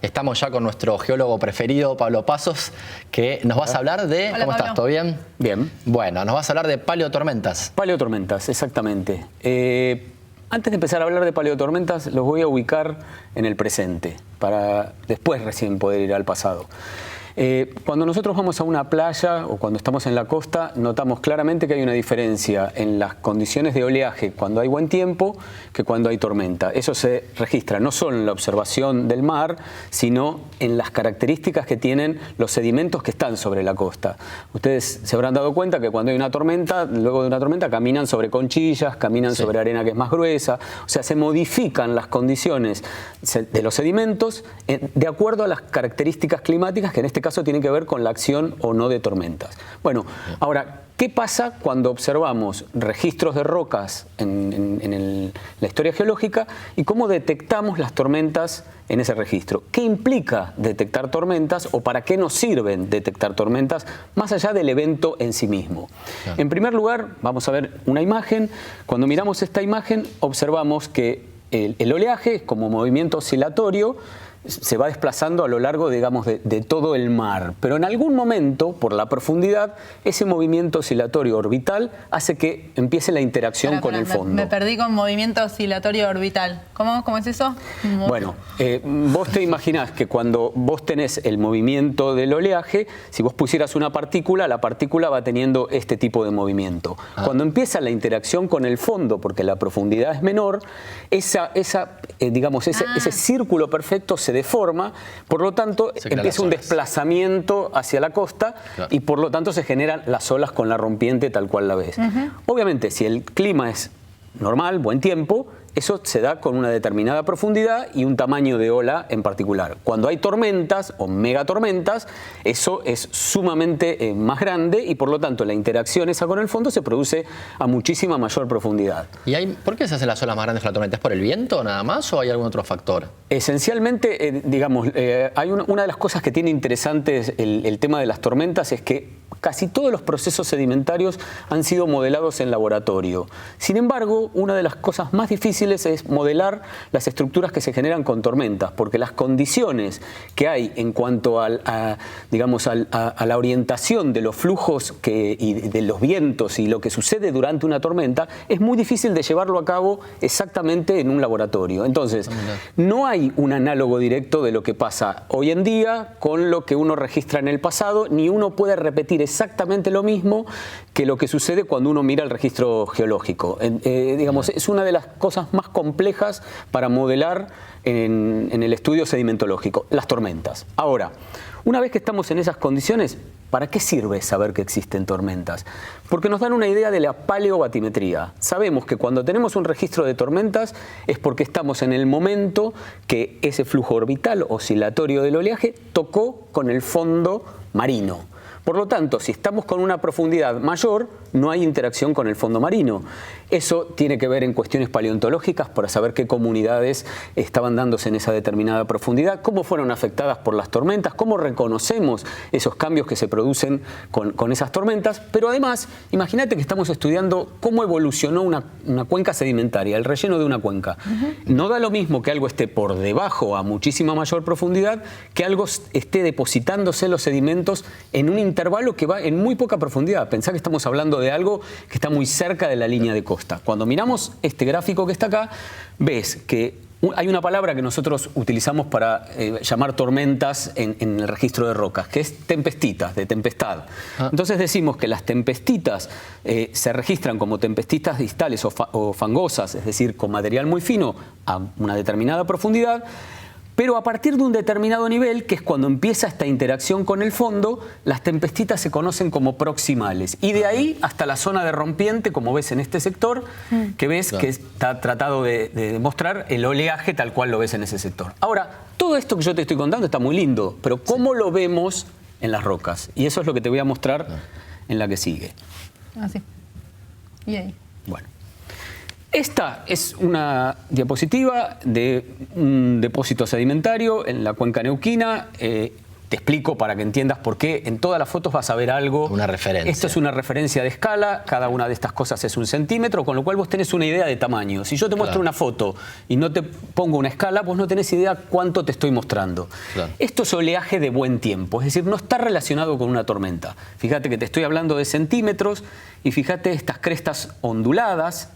Estamos ya con nuestro geólogo preferido, Pablo Pasos, que nos vas a hablar de... Hola, ¿Cómo Pablo. estás? ¿Todo bien? Bien. Bueno, nos vas a hablar de paleotormentas. Paleotormentas, exactamente. Antes de empezar a hablar de paleotormentas, los voy a ubicar en el presente, para después recién poder ir al pasado. Cuando nosotros vamos a una playa o cuando estamos en la costa, notamos claramente que hay una diferencia en las condiciones de oleaje cuando hay buen tiempo que cuando hay tormenta. Eso se registra no solo en la observación del mar, sino en las características que tienen los sedimentos que están sobre la costa. Ustedes se habrán dado cuenta que cuando hay una tormenta, luego de una tormenta caminan sobre conchillas, caminan sobre arena que es más gruesa, o sea, se modifican las condiciones de los sedimentos de acuerdo a las características climáticas que en este caso tiene que ver con la acción o no de tormentas. Bueno, ahora, ¿qué pasa cuando observamos registros de rocas en la historia geológica y cómo detectamos las tormentas en ese registro? ¿Qué implica detectar tormentas o para qué nos sirven detectar tormentas más allá del evento en sí mismo? Claro. En primer lugar, vamos a ver una imagen. Cuando miramos esta imagen, observamos que el oleaje, como movimiento oscilatorio, se va desplazando a lo largo, digamos, de todo el mar. Pero en algún momento, por la profundidad, ese movimiento oscilatorio orbital hace que empiece la interacción con el fondo. Me perdí con movimiento oscilatorio orbital. ¿Cómo es eso? Bueno, vos te imaginás que cuando vos tenés el movimiento del oleaje, si vos pusieras una partícula, la partícula va teniendo este tipo de movimiento. Cuando empieza la interacción con el fondo, porque la profundidad es menor, ese círculo perfecto se deforma, por lo tanto empieza un desplazamiento hacia la costa, claro, y por lo tanto se generan las olas con la rompiente tal cual la ves. Obviamente, si el clima es normal, buen tiempo, eso se da con una determinada profundidad y un tamaño de ola en particular. Cuando hay tormentas o megatormentas, eso es sumamente más grande y por lo tanto la interacción esa con el fondo se produce a muchísima mayor profundidad. ¿Y por qué se hacen las olas más grandes con la tormenta? ¿Es por el viento nada más o hay algún otro factor? Esencialmente, hay una de las cosas que tiene interesantes el tema de las tormentas es que casi todos los procesos sedimentarios han sido modelados en laboratorio. Sin embargo, una de las cosas más difíciles es modelar las estructuras que se generan con tormentas, porque las condiciones que hay en cuanto a la orientación de los flujos y de los vientos y lo que sucede durante una tormenta es muy difícil de llevarlo a cabo exactamente en un laboratorio. Entonces, no hay un análogo directo de lo que pasa hoy en día con lo que uno registra en el pasado, ni uno puede repetir exactamente lo mismo que lo que sucede cuando uno mira el registro geológico. Es una de las cosas más complejas para modelar en el estudio sedimentológico, las tormentas. Ahora, una vez que estamos en esas condiciones, ¿para qué sirve saber que existen tormentas? Porque nos dan una idea de la paleobatimetría. Sabemos que cuando tenemos un registro de tormentas es porque estamos en el momento que ese flujo orbital oscilatorio del oleaje tocó con el fondo marino. Por lo tanto, si estamos con una profundidad mayor, no hay interacción con el fondo marino. Eso tiene que ver en cuestiones paleontológicas para saber qué comunidades estaban dándose en esa determinada profundidad, cómo fueron afectadas por las tormentas, cómo reconocemos esos cambios que se producen con esas tormentas. Pero además, imagínate que estamos estudiando cómo evolucionó una cuenca sedimentaria, el relleno de una cuenca. No da lo mismo que algo esté por debajo a muchísima mayor profundidad que algo esté depositándose los sedimentos en un intervalo que va en muy poca profundidad. Pensá que estamos hablando de algo que está muy cerca de la línea de costa. Cuando miramos este gráfico que está acá, ves que hay una palabra que nosotros utilizamos para llamar tormentas en el registro de rocas, que es tempestitas, de tempestad. Entonces decimos que las tempestitas se registran como tempestitas distales o fangosas, es decir, con material muy fino a una determinada profundidad, pero a partir de un determinado nivel, que es cuando empieza esta interacción con el fondo, las tempestitas se conocen como proximales. Y de ahí hasta la zona de rompiente, como ves en este sector, que ves que está tratado de demostrar el oleaje tal cual lo ves en ese sector. Ahora, todo esto que yo te estoy contando está muy lindo, pero ¿cómo lo vemos en las rocas? Y eso es lo que te voy a mostrar en la que sigue. Así. ¿Y ahí? Bueno. Esta es una diapositiva de un depósito sedimentario en la cuenca neuquina. te explico para que entiendas por qué. En todas las fotos vas a ver algo. Una referencia. Esto es una referencia de escala, cada una de estas cosas es 1 centímetro, con lo cual vos tenés una idea de tamaño. Si yo te muestro una foto y no te pongo una escala, vos no tenés idea cuánto te estoy mostrando. Claro. Esto es oleaje de buen tiempo, es decir, no está relacionado con una tormenta. Fíjate que te estoy hablando de centímetros y fíjate estas crestas onduladas,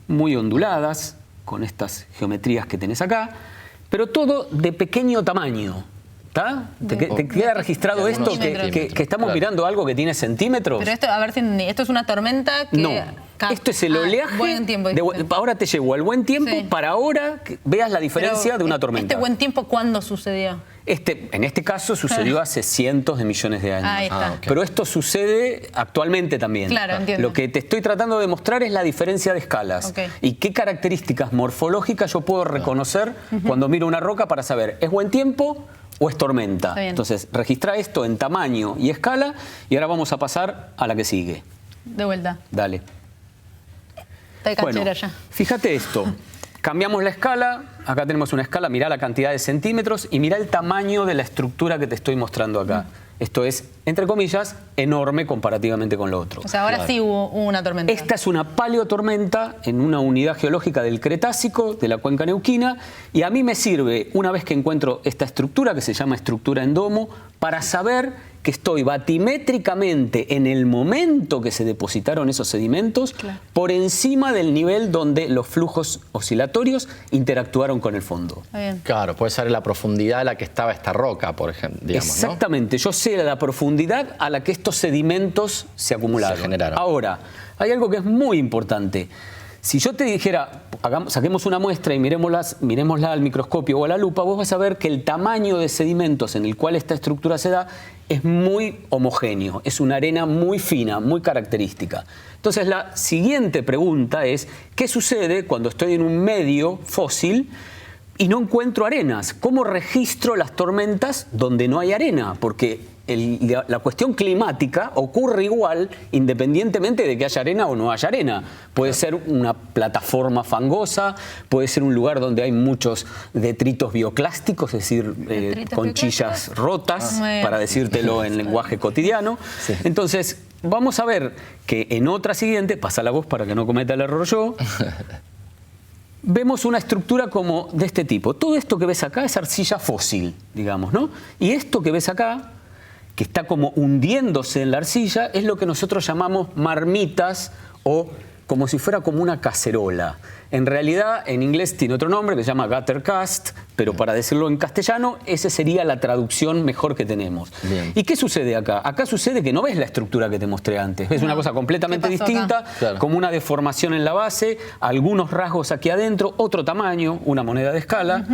muy onduladas, con estas geometrías que tenés acá, pero todo de pequeño tamaño. ¿Está? ¿Te queda registrado esto? Que estamos mirando algo que tiene centímetros. Pero esto, a ver si entendí, esto es una tormenta que... No, esto es el oleaje. Buen tiempo. Ahora te llevo al buen tiempo para ahora que veas la diferencia de una tormenta. ¿Este buen tiempo cuándo sucedió? En este caso sucedió hace cientos de millones de años. Ahí está. Pero esto sucede actualmente también. Claro, entiendo. Lo que te estoy tratando de demostrar es la diferencia de escalas. Y qué características morfológicas yo puedo reconocer cuando miro una roca para saber, ¿es buen tiempo o es tormenta? Entonces, registra esto en tamaño y escala y ahora vamos a pasar a la que sigue. De vuelta. Dale. Está de canchera ya. Fíjate esto. Cambiamos la escala, acá tenemos una escala, mirá la cantidad de centímetros y mirá el tamaño de la estructura que te estoy mostrando acá. Esto es, entre comillas, enorme comparativamente con lo otro. O sea, ahora sí hubo una tormenta. Esta es una paleotormenta en una unidad geológica del Cretácico, de la cuenca neuquina, y a mí me sirve, una vez que encuentro esta estructura, que se llama estructura en domo, para saber que estoy batimétricamente en el momento que se depositaron esos sedimentos por encima del nivel donde los flujos oscilatorios interactuaron con el fondo. Claro, puede ser la profundidad a la que estaba esta roca, por ejemplo. Digamos, exactamente, yo sé la profundidad a la que estos sedimentos se acumularon. Se generaron. Ahora, hay algo que es muy importante. Si yo te dijera, saquemos una muestra y miremosla al microscopio o a la lupa, vos vas a ver que el tamaño de sedimentos en el cual esta estructura se da es muy homogéneo, es una arena muy fina, muy característica. Entonces la siguiente pregunta es, ¿qué sucede cuando estoy en un medio fósil y no encuentro arenas? ¿Cómo registro las tormentas donde no hay arena? Porque la cuestión climática ocurre igual independientemente de que haya arena o no haya arena. Puede ser una plataforma fangosa, puede ser un lugar donde hay muchos detritos bioclásticos, es decir, conchillas rotas, para decírtelo en lenguaje cotidiano. Entonces, vamos a ver que en otra siguiente, pasa la voz para que no cometa el error yo, vemos una estructura como de este tipo. Todo esto que ves acá es arcilla fósil, digamos, ¿no? Y esto que ves acá, que está como hundiéndose en la arcilla, es lo que nosotros llamamos marmitas o como si fuera como una cacerola. En realidad, en inglés tiene otro nombre que se llama gutter cast, pero para decirlo en castellano, esa sería la traducción mejor que tenemos. Bien. ¿Y qué sucede acá? Acá sucede que no ves la estructura que te mostré antes. Ves una cosa completamente distinta, como una deformación en la base, algunos rasgos aquí adentro, otro tamaño, una moneda de escala.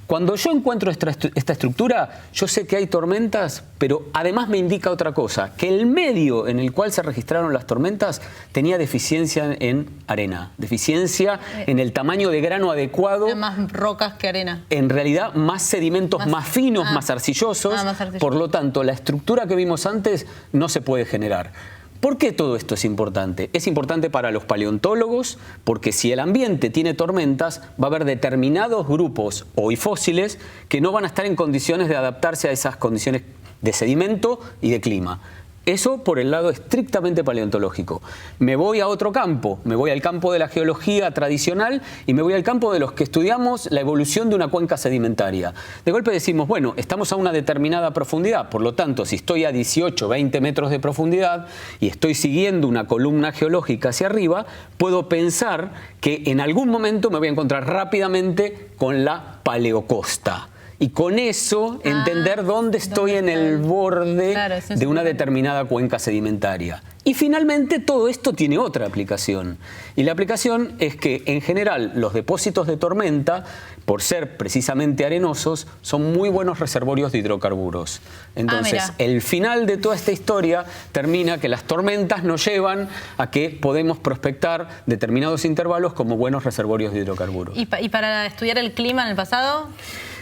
Cuando yo encuentro esta estructura, yo sé que hay tormentas, pero además me indica otra cosa, que el medio en el cual se registraron las tormentas tenía deficiencia en arena, deficiencia en el tamaño de grano adecuado. Más rocas que arena. En realidad, más sedimentos más finos, más arcillosos. Por lo tanto, la estructura que vimos antes no se puede generar. ¿Por qué todo esto es importante? Es importante para los paleontólogos porque si el ambiente tiene tormentas, va a haber determinados grupos hoy fósiles que no van a estar en condiciones de adaptarse a esas condiciones de sedimento y de clima. Eso por el lado estrictamente paleontológico. Me voy a otro campo, me voy al campo de la geología tradicional y me voy al campo de los que estudiamos la evolución de una cuenca sedimentaria. De golpe decimos, bueno, estamos a una determinada profundidad, por lo tanto, si estoy a 18, 20 metros de profundidad y estoy siguiendo una columna geológica hacia arriba, puedo pensar que en algún momento me voy a encontrar rápidamente con la paleocosta. Y con eso entender dónde estoy en el borde de una determinada cuenca sedimentaria. Y finalmente todo esto tiene otra aplicación. Y la aplicación es que en general los depósitos de tormenta, por ser precisamente arenosos, son muy buenos reservorios de hidrocarburos. Entonces el final de toda esta historia termina que las tormentas nos llevan a que podemos prospectar determinados intervalos como buenos reservorios de hidrocarburos. ¿Y para estudiar el clima en el pasado?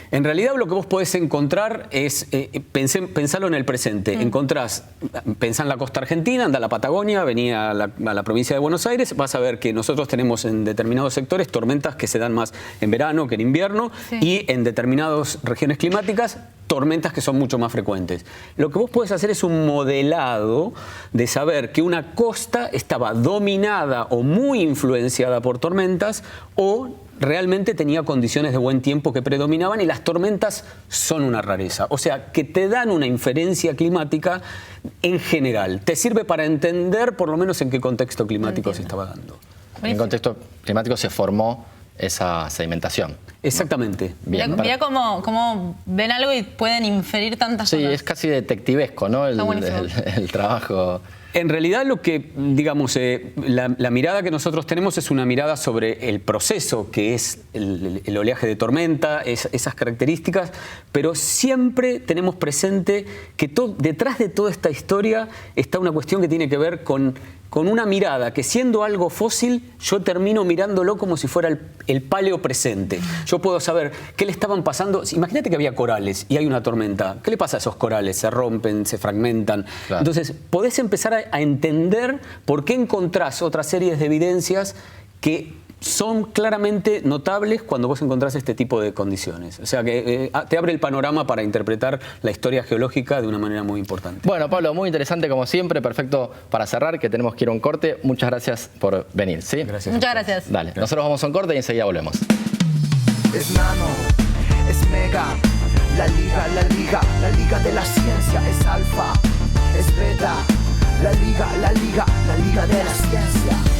En realidad lo que vos podés encontrar es, pensalo en el presente, pensá en la costa argentina, anda a la Patagonia, venía a la provincia de Buenos Aires, vas a ver que nosotros tenemos en determinados sectores tormentas que se dan más en verano que en invierno y en determinadas regiones climáticas tormentas que son mucho más frecuentes. Lo que vos podés hacer es un modelado de saber que una costa estaba dominada o muy influenciada por tormentas o realmente tenía condiciones de buen tiempo que predominaban y las tormentas son una rareza. O sea, que te dan una inferencia climática en general. Te sirve para entender por lo menos en qué contexto climático se estaba dando. En contexto climático se formó esa sedimentación. Exactamente. Bien. Mirá cómo ven algo y pueden inferir tantas Sí, cosas. es casi detectivesco, ¿no? Está buenísimo. El trabajo. En realidad lo que, digamos, la mirada que nosotros tenemos es una mirada sobre el proceso que es el oleaje de tormenta, esas características, pero siempre tenemos presente que detrás de toda esta historia está una cuestión que tiene que ver con una mirada que, siendo algo fósil, yo termino mirándolo como si fuera el paleo presente. Yo puedo saber qué le estaban pasando. Imagínate que había corales y hay una tormenta. ¿Qué le pasa a esos corales? Se rompen, se fragmentan. Claro. Entonces, podés empezar a entender por qué encontrás otras series de evidencias que son claramente notables cuando vos encontrás este tipo de condiciones. O sea que te abre el panorama para interpretar la historia geológica de una manera muy importante. Bueno, Pablo, muy interesante como siempre, perfecto para cerrar, que tenemos que ir a un corte. Muchas gracias por venir, ¿sí? Gracias. Muchas gracias. Dale, nosotros vamos a un corte y enseguida volvemos. Es nano, es mega, la liga de la ciencia es alfa, es beta, la liga de la ciencia.